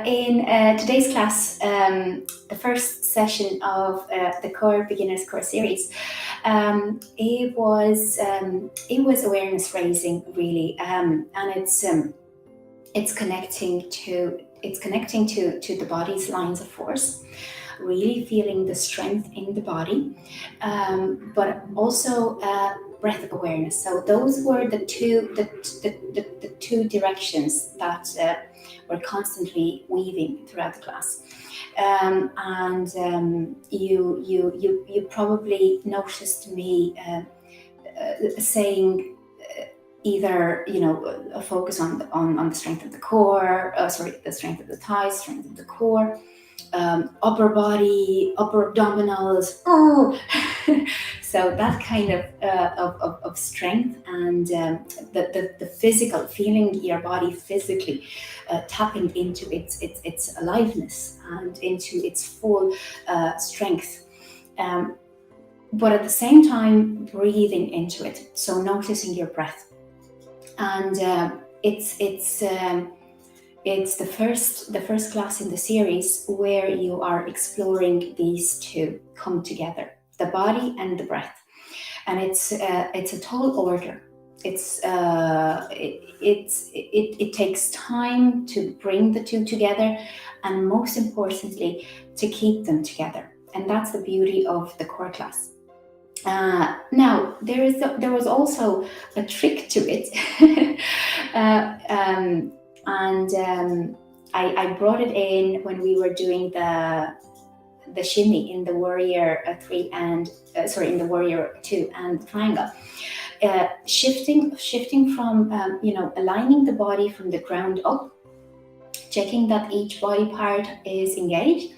in today's class, the first session of the Core Beginners Core series, it was awareness raising really, and it's connecting to the body's lines of force, really feeling the strength in the body, but also breath awareness. So those were the two directions that we're constantly weaving throughout the class. You probably noticed me saying either a focus on the strength of the core, the strength of the thighs, strength of the core, upper body, upper abdominals. So that kind of strength and the physical, feeling your body physically tapping into its aliveness and into its full strength, but at the same time breathing into it. So noticing your breath, and it's the first class in the series where you are exploring these two come together, the body and the breath. And it's a tall order. It takes time to bring the two together, and most importantly to keep them together. And that's the beauty of the core class. Now there was also a trick to it. I brought it in when we were doing the shimmy in the Warrior 3 and in the Warrior 2 and the triangle. Shifting from aligning the body from the ground up, checking that each body part is engaged,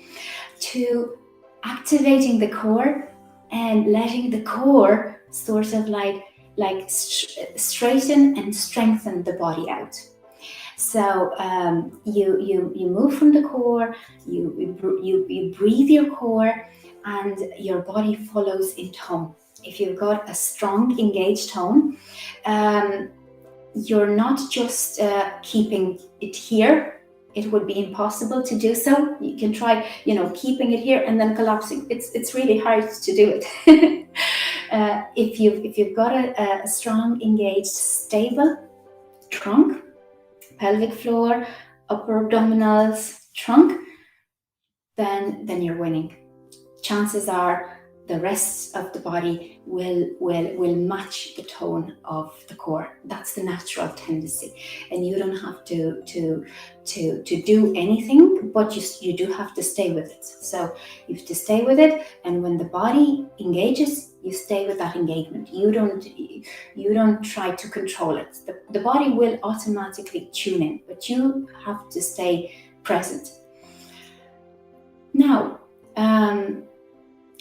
to activating the core and letting the core sort of like straighten and strengthen the body out. So you move from the core, you breathe your core, and your body follows in tone. If you've got a strong engaged tone, you're not just keeping it here. It would be impossible to do so. You can try, keeping it here and then collapsing. It's really hard to do it. If you've got a strong, engaged, stable trunk, pelvic floor, upper abdominals, trunk, then you're winning. Chances are the rest of the body will match the tone of the core. That's the natural tendency, and you don't have to do anything, but you do have to stay with it. So you have to stay with it, and when the body engages, you stay with that engagement. You don't try to control it. The body will automatically tune in, but you have to stay present. Now,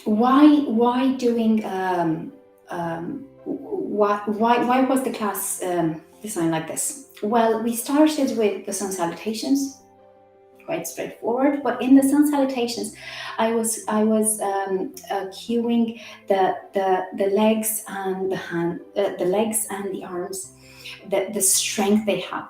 why doing why was the class designed like this? Well, we started with the sun salutations, quite straightforward. But in the sun salutations, I was cueing the legs and the hand, the legs and the arms, the strength they have,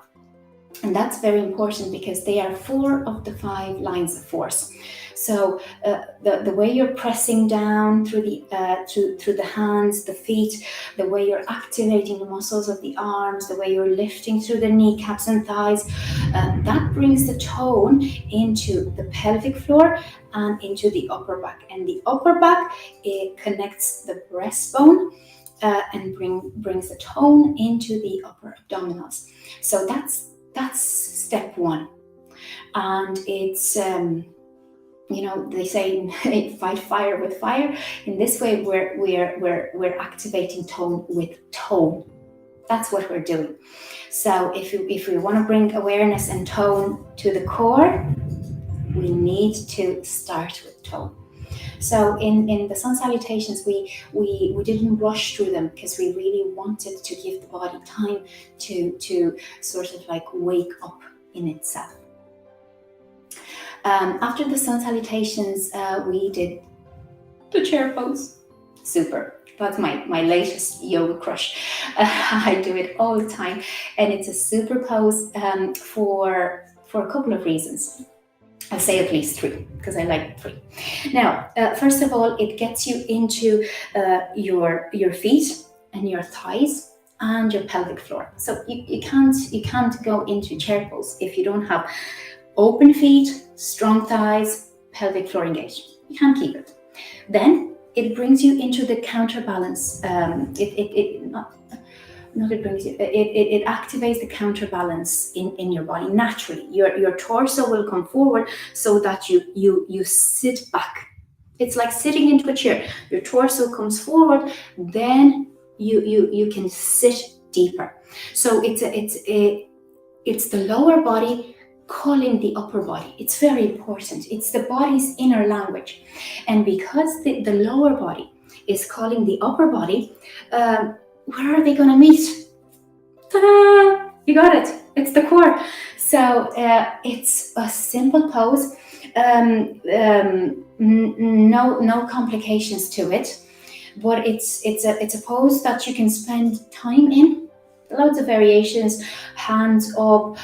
and that's very important because they are 4 of the 5 lines of force. So the way you're pressing down through the hands, the feet, the way you're activating the muscles of the arms, the way you're lifting through the kneecaps and thighs, that brings the tone into the pelvic floor and into the upper back. And the upper back, it connects the breastbone and brings the tone into the upper abdominals. So that's step 1. And it's they say fight fire with fire. In this way, we're activating tone with tone. That's what we're doing. So if we want to bring awareness and tone to the core, we need to start with tone. So in the sun salutations, we didn't rush through them because we really wanted to give the body time to sort of like wake up in itself. After the sun salutations, we did the chair pose. Super. That's my latest yoga crush. I do it all the time, and it's a super pose for a couple of reasons. I'll say at least three because I like three. Now, first of all, it gets you into your feet and your thighs and your pelvic floor. So you can't go into chair pose if you don't have open feet, strong thighs, pelvic floor engaged. You can't keep it. Then it brings you into the counterbalance. Not it brings you, it activates the counterbalance in your body naturally. Your torso will come forward so that you sit back. It's like sitting into a chair. Your torso comes forward, then you can sit deeper. So it's the lower body calling the upper body. It's very important. It's the body's inner language. And because the lower body is calling the upper body, where are they going to meet? Ta-da! You got it. It's the core. So it's a simple pose. No complications to it, but it's a pose that you can spend time in. Loads of variations, hands up.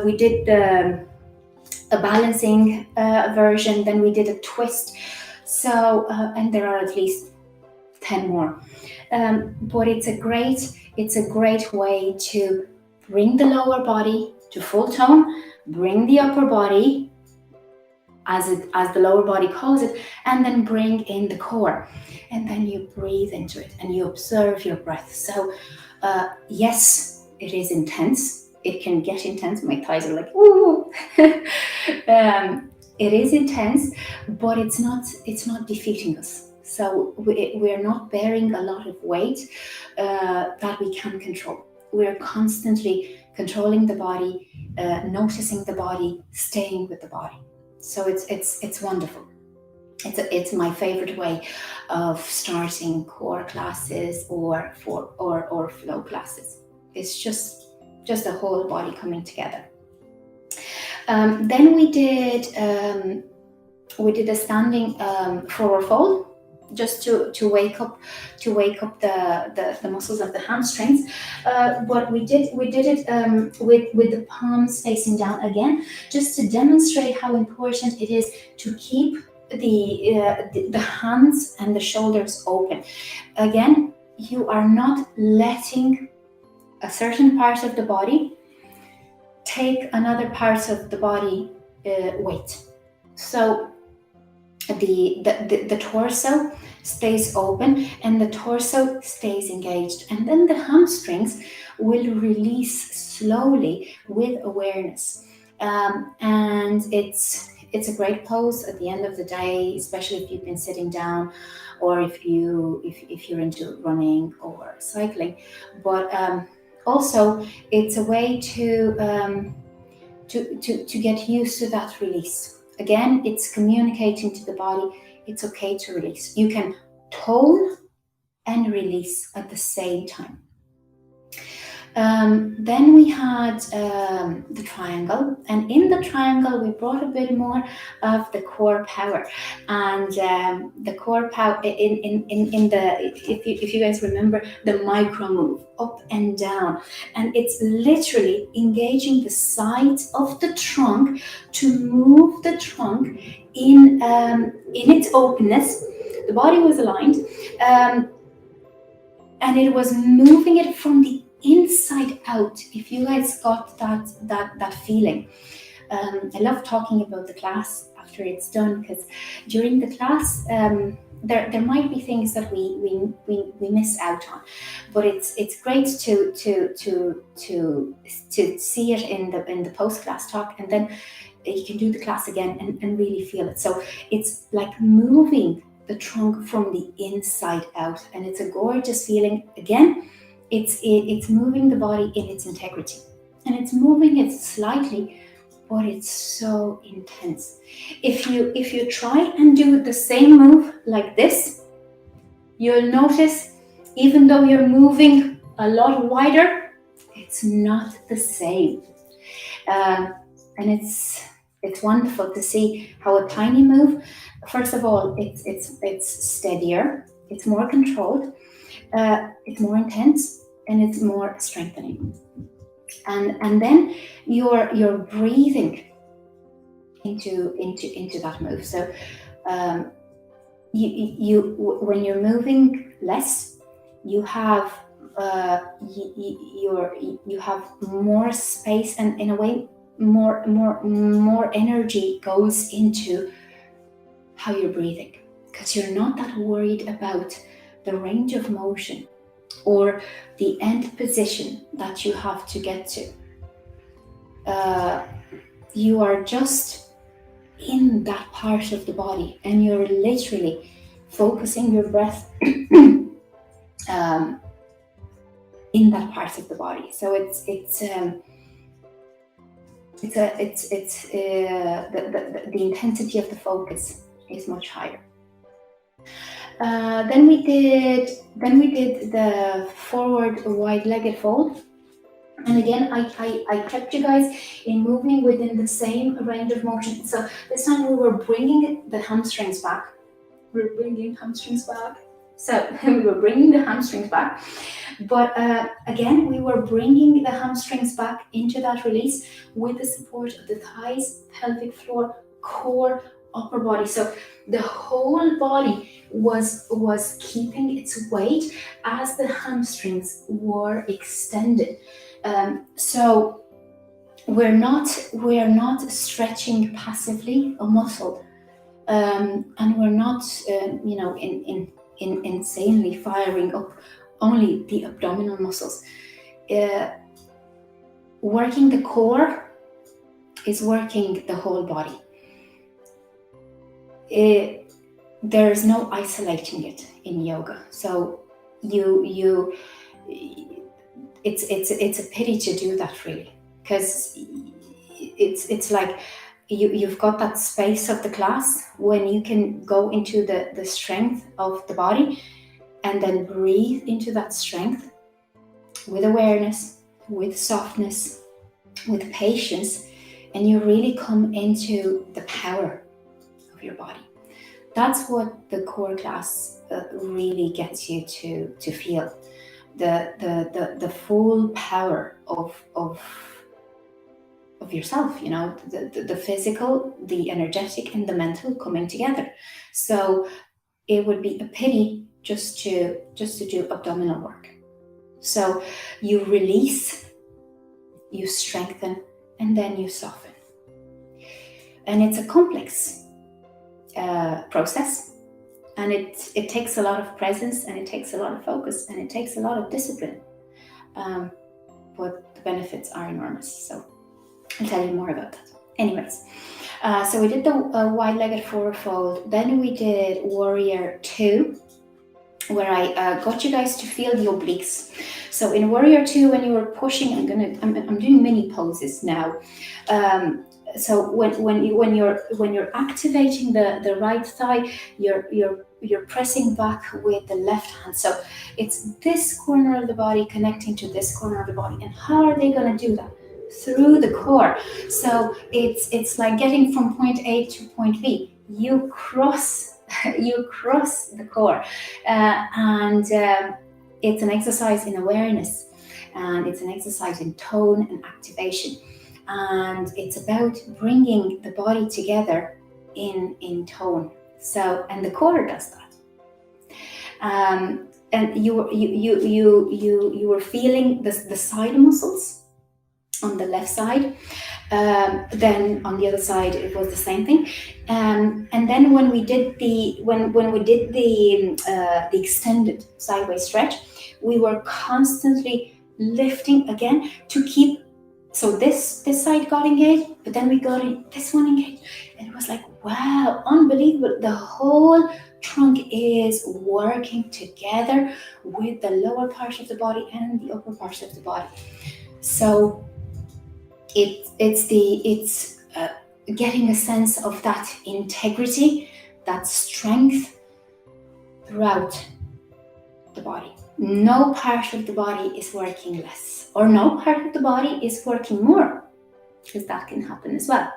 We did a balancing version, then we did a twist. So and there are at least 10 more. But it's a great way to bring the lower body to full tone, bring the upper body as the lower body calls it, and then bring in the core, and then you breathe into it and you observe your breath. So yes, it is intense. It can get intense. My thighs are like, ooh. It is intense, but it's not defeating us. So we're not bearing a lot of weight that we can control. We're constantly controlling the body, noticing the body, staying with the body. So it's wonderful. It's my favorite way of starting core classes or flow classes. It's just a whole body coming together. Then we did a standing forward fold, just to wake up the muscles of the hamstrings. But we did it with the palms facing down again, just to demonstrate how important it is to keep the hands and the shoulders open. Again, you are not letting a certain part of the body take another part of the body weight. So the torso stays open and the torso stays engaged, and then the hamstrings will release slowly with awareness. And it's a great pose at the end of the day, especially if you've been sitting down, or if you're into running or cycling. But also, it's a way to get used to that release. Again, it's communicating to the body, it's okay to release. You can tone and release at the same time. Then we had the triangle, and in the triangle we brought a bit more of the core power, and the core power in the if you guys remember the micro move up and down, and it's literally engaging the sides of the trunk to move the trunk in its openness. The body was aligned, and it was moving it from the inside out. If you guys got that feeling, I love talking about the class after it's done, because during the class there might be things that we miss out on, but it's great to see it in the post class talk, and then you can do the class again and really feel it. So it's like moving the trunk from the inside out, and it's a gorgeous feeling. Again, it's moving the body in its integrity, and it's moving it slightly, but it's so intense. If you try and do the same move like this, you'll notice even though you're moving a lot wider, it's not the same. And it's wonderful to see how a tiny move, first of all, it's steadier, it's more controlled, it's more intense, and it's more strengthening. And then your breathing into that move. So when you're moving less, you have you have more space, and in a way more energy goes into how you're breathing, because you're not that worried about the range of motion or the end position that you have to get to. You are just in that part of the body, and you're literally focusing your breath in that part of the body. So the intensity of the focus is much higher. Then we did the forward wide-legged fold, and again I kept you guys in moving within the same range of motion. So this time we were bringing the hamstrings back. We're bringing hamstrings back. So we were bringing the hamstrings back, but again we were bringing the hamstrings back into that release with the support of the thighs, pelvic floor, core, upper body. So the whole body was keeping its weight as the hamstrings were extended. So we're not stretching passively a muscle, and we're not insanely firing up only the abdominal muscles. Working the core is working the whole body. There's no isolating it in yoga. So it's a pity to do that, really, because it's like you've got that space of the class when you can go into the strength of the body and then breathe into that strength with awareness, with softness, with patience, and you really come into the power of your body. That's what the core class really gets you to feel, the full power of yourself, the physical, the energetic, and the mental coming together. So it would be a pity just to do abdominal work. So you release, you strengthen, and then you soften. And it's a complex process, and it takes a lot of presence, and it takes a lot of focus, and it takes a lot of discipline. But the benefits are enormous. So I'll tell you more about that. Anyways, so we did the wide-legged forward fold. Then we did Warrior 2, where I got you guys to feel the obliques. So in Warrior 2, when you were pushing, I'm doing mini poses now. So when you're activating the right thigh, you're pressing back with the left hand. So it's this corner of the body connecting to this corner of the body. And how are they going to do that? Through the core. So it's like getting from point A to point B. You cross the core, and it's an exercise in awareness, and it's an exercise in tone and activation, and it's about bringing the body together in tone. So, and the core does that. And you were feeling the side muscles on the left side. Then on the other side it was the same thing. And then when we did the extended sideways stretch, we were constantly lifting again to keep. So this side got engaged, but then we got this one engaged, and it was like, wow, unbelievable. The whole trunk is working together with the lower part of the body and the upper part of the body. So it's getting a sense of that integrity, that strength throughout the body. No part of the body is working less, or no part of the body is working more, because that can happen as well.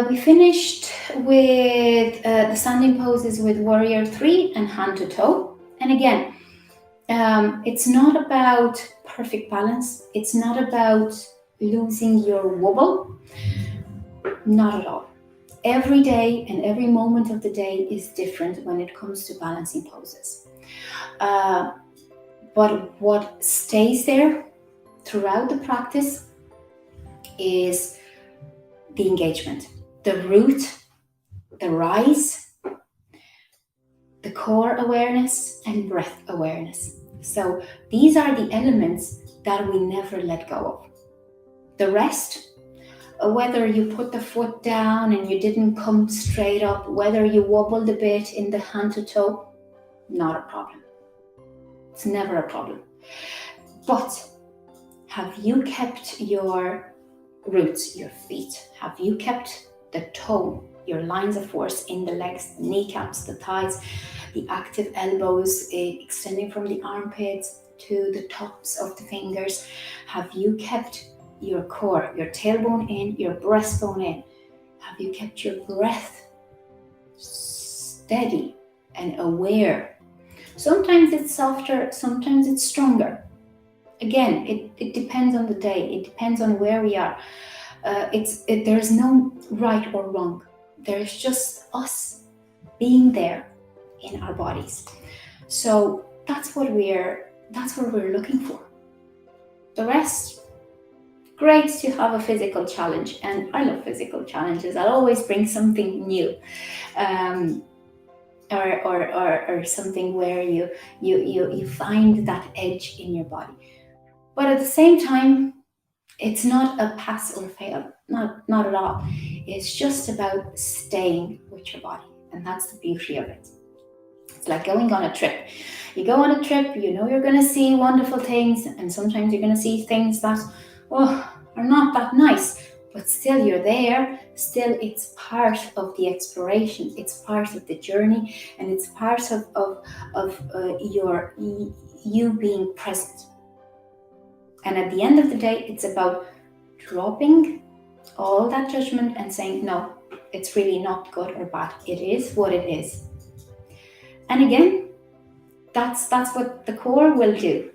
We finished with the standing poses with Warrior 3 and hand to toe. And again, it's not about perfect balance. It's not about losing your wobble, not at all. Every day and every moment of the day is different when it comes to balancing poses. But what stays there throughout the practice is the engagement, the root, the rise, the core awareness, and breath awareness. So these are the elements that we never let go of. The rest, whether you put the foot down and you didn't come straight up, whether you wobbled a bit in the hand to toe, not a problem. It's never a problem. But have you kept your roots, your feet? Have you kept the toe, your lines of force in the legs, the kneecaps, the thighs, the active elbows extending from the armpits to the tops of the fingers? Have you kept your core, your tailbone in, your breastbone in? Have you kept your breath steady and aware? Sometimes it's softer, sometimes it's stronger. Again, it depends on the day. It depends on where we are. There's no right or wrong. There's just us being there in our bodies. So that's what we're looking for. The rest, great to have a physical challenge, and I love physical challenges. I'll always bring something new, or something where you find that edge in your body. But at the same time, it's not a pass or fail, not at all. It's just about staying with your body, and that's the beauty of it. It's like going on a trip. You go on a trip, you know you're going to see wonderful things, and sometimes you're going to see things that are not that nice, but still you're there. Still, it's part of the exploration. It's part of the journey, and it's part of you being present. And at the end of the day, it's about dropping all that judgment and saying, no, it's really not good or bad. It is what it is. And again, that's what the core will do.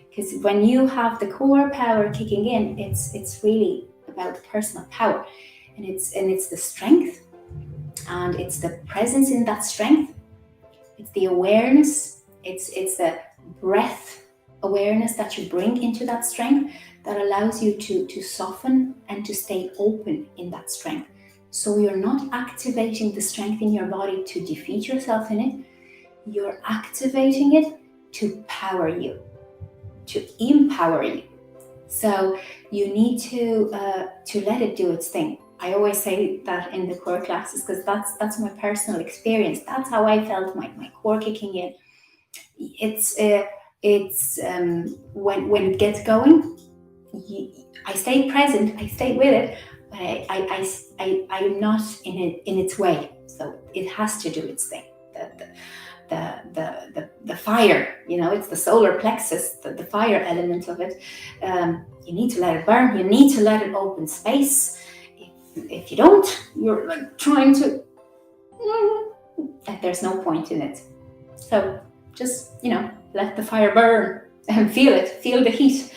Because when you have the core power kicking in, it's really about personal power. And it's the strength, and it's the presence in that strength. It's the awareness. It's the breath awareness that you bring into that strength that allows you to soften and to stay open in that strength. So you're not activating the strength in your body to defeat yourself in it. You're activating it to power you, to empower you. So you need to let it do its thing. I always say that in the core classes because that's my personal experience. That's how I felt my core kicking in. It's when it gets going, I stay present, I stay with it, but I'm not in its way. So it has to do its thing. The fire, it's the solar plexus, the fire element of it. You need to let it burn. You need to let it open space. If you don't, you're like trying to. There's no point in it. So just let the fire burn and feel it. Feel the heat.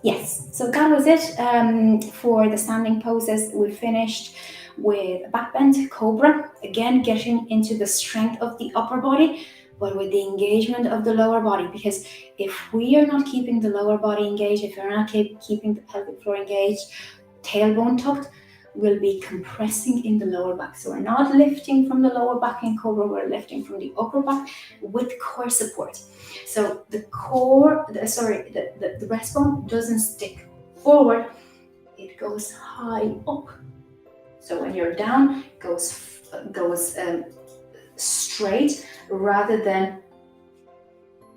Yes. So that was it for the standing poses. We finished with a back bend cobra, again getting into the strength of the upper body, but with the engagement of the lower body. Because if we are not keeping the lower body engaged, if we're not keeping the pelvic floor engaged, tailbone tucked, we'll be compressing in the lower back. So we're not lifting from the lower back in cobra, we're lifting from the upper back with core support. So the breastbone doesn't stick forward, it goes high up. So when you're down, it goes straight rather than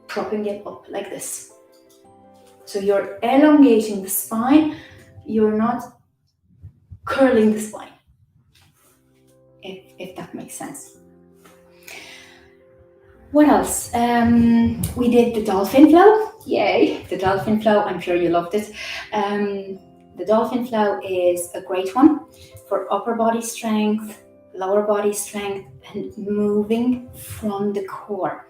propping it up like this. So you're elongating the spine, you're not curling the spine, if that makes sense. What else? We did the dolphin flow. Yay, the dolphin flow. I'm sure you loved it. The dolphin flow is a great one for upper body strength, lower body strength, and moving from the core.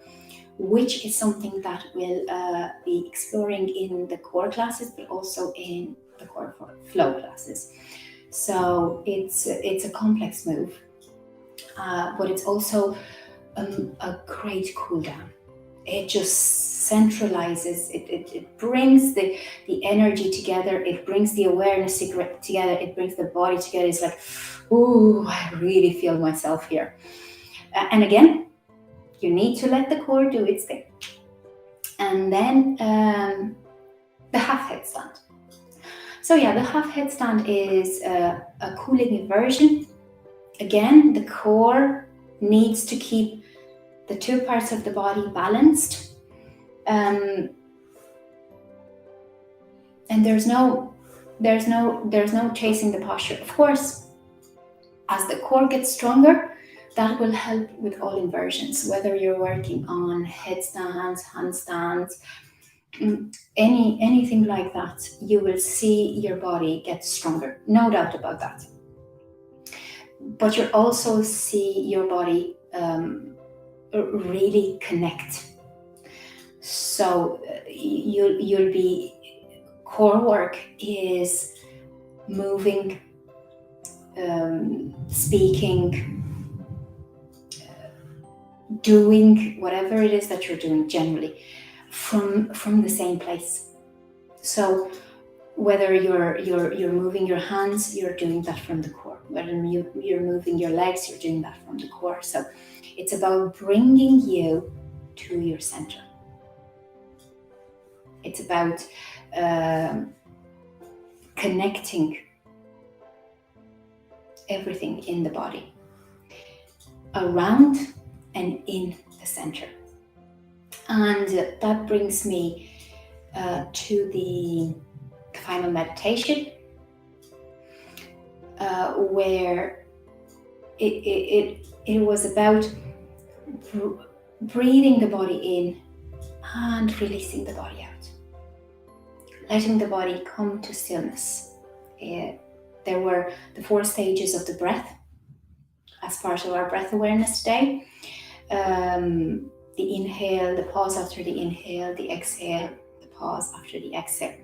which is something that we'll be exploring in the core classes, but also in the core flow classes. So it's a complex move, but it's also a great cool down. It just centralizes, it brings the energy together, it brings the awareness together, it brings the body together. It's like, ooh, I really feel myself here. And again, you need to let the core do its thing. And then the half headstand. So yeah, the half headstand is a cooling inversion. Again, the core needs to keep the two parts of the body balanced. And there's no chasing the posture. Of course, as the core gets stronger, that will help with all inversions, whether you're working on headstands, handstands, anything like that. You will see your body get stronger, no doubt about that. But you'll also see your body really connect. So you'll be, core work is moving, speaking, doing whatever it is that you're doing, generally from the same place. So whether you're moving your hands, you're doing that from the core. Whether you're moving your legs, you're doing that from the core. So it's about bringing you to your center. It's about connecting everything in the body, around and in the center. And that brings me to the final meditation, where it was about breathing the body in and releasing the body out, letting the body come to stillness. There were the 4 stages of the breath as part of our breath awareness today. The inhale, the pause after the inhale, the exhale, the pause after the exhale.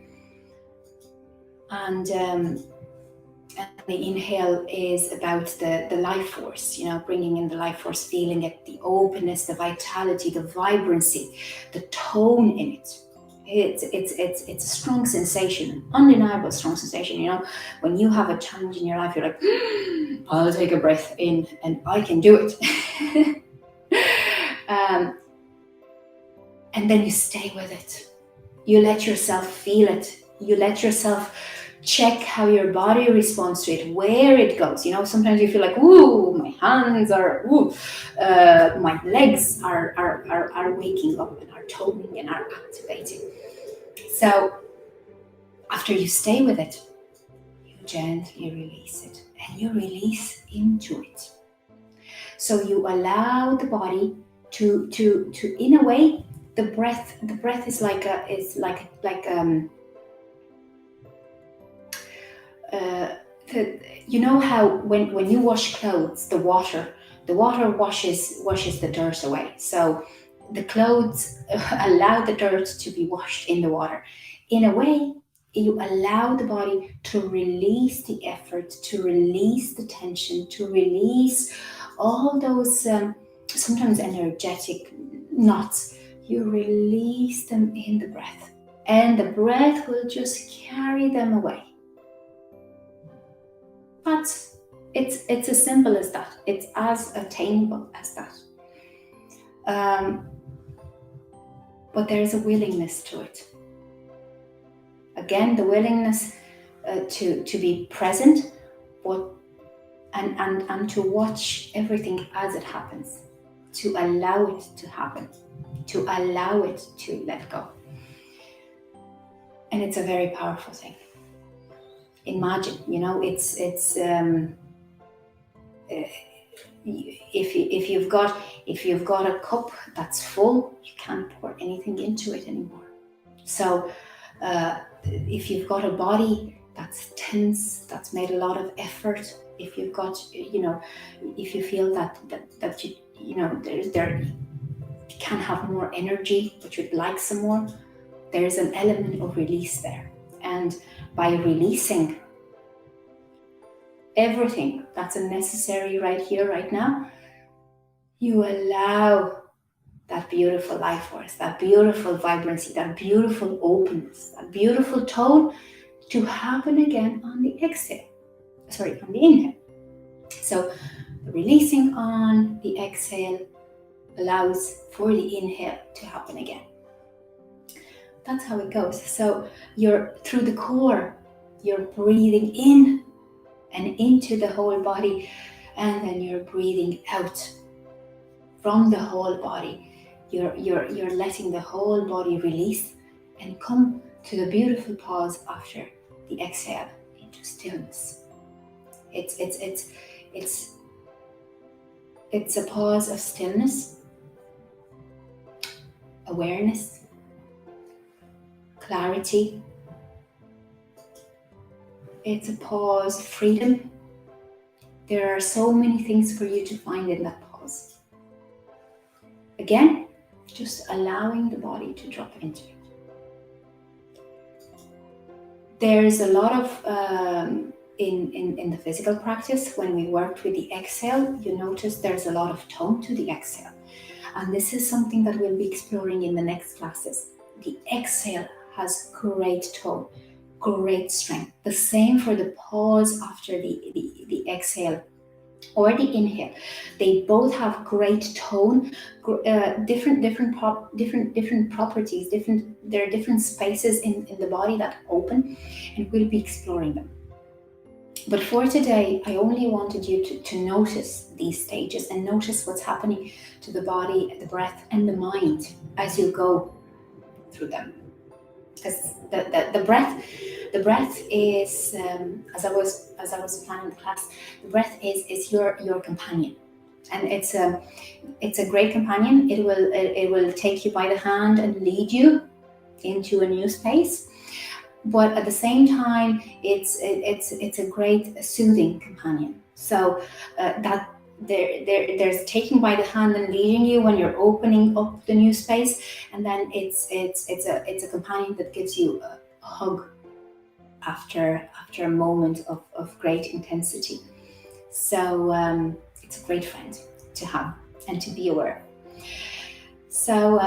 And the inhale is about the life force, bringing in the life force, feeling it, the openness, the vitality, the vibrancy, the tone in it. It's a strong sensation, undeniable strong sensation. When you have a challenge in your life, you're like, I'll take a breath in and I can do it. And then you stay with it. You let yourself feel it. You let yourself check how your body responds to it, where it goes. Sometimes you feel like, ooh, my hands are, my legs are waking up and are toning and are activating. So after you stay with it, you gently release it and you release into it. So you allow the body to in a way, the breath is like how when you wash clothes, the water washes the dirt away. So the clothes allow the dirt to be washed in the water. In a way, you allow the body to release the effort, to release the tension, to release all those sometimes energetic knots. You release them in the breath, and the breath will just carry them away. But it's as simple as that. It's as attainable as that. But there's a willingness to it. Again, the willingness to be present, but and to watch everything as it happens, to allow it to happen, to allow it to let go. And it's a very powerful thing. Imagine, if you've got a cup that's full, you can't pour anything into it anymore. So if you've got a body that's tense, that's made a lot of effort, if you've got, if you feel that can have more energy, but you'd like some more, there's an element of release there. And by releasing everything that's unnecessary right here, right now, you allow that beautiful life force, that beautiful vibrancy, that beautiful openness, that beautiful tone to happen again on the exhale. Sorry, on the inhale. So the releasing on the exhale allows for the inhale to happen again. That's how it goes. So you're through the core, you're breathing in and into the whole body, and then you're breathing out from the whole body. You're letting the whole body release and come to the beautiful pause after the exhale into stillness. It's a pause of stillness, awareness, clarity. It's a pause of freedom. There are so many things for you to find in that pause. Again, just allowing the body to drop into it. There's a lot of, in the physical practice, when we worked with the exhale, you notice there's a lot of tone to the exhale. And this is something that we'll be exploring in the next classes. The exhale has great tone, great strength. The same for the pause after the exhale or the inhale. They both have great tone, different properties. There are different spaces in the body that open, and we'll be exploring them. But for today, I only wanted you to notice these stages and notice what's happening to the body, the breath, and the mind as you go through them. Because the breath is, as I was planning the class, the breath is your companion, and it's a great companion. It will take you by the hand and lead you into a new space. But at the same time, it's a great soothing companion. So that there's taking by the hand and leading you when you're opening up the new space, and then it's a companion that gives you a hug after a moment of great intensity. So it's a great friend to have and to be aware of. So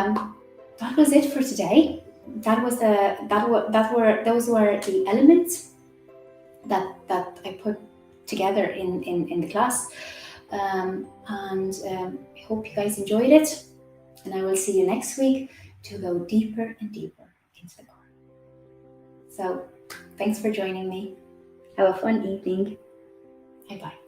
that was it for today. Those were the elements that I put together in the class, and I hope you guys enjoyed it, and I will see you next week to go deeper and deeper into the core. So thanks for joining me. Have a fun evening. Bye bye.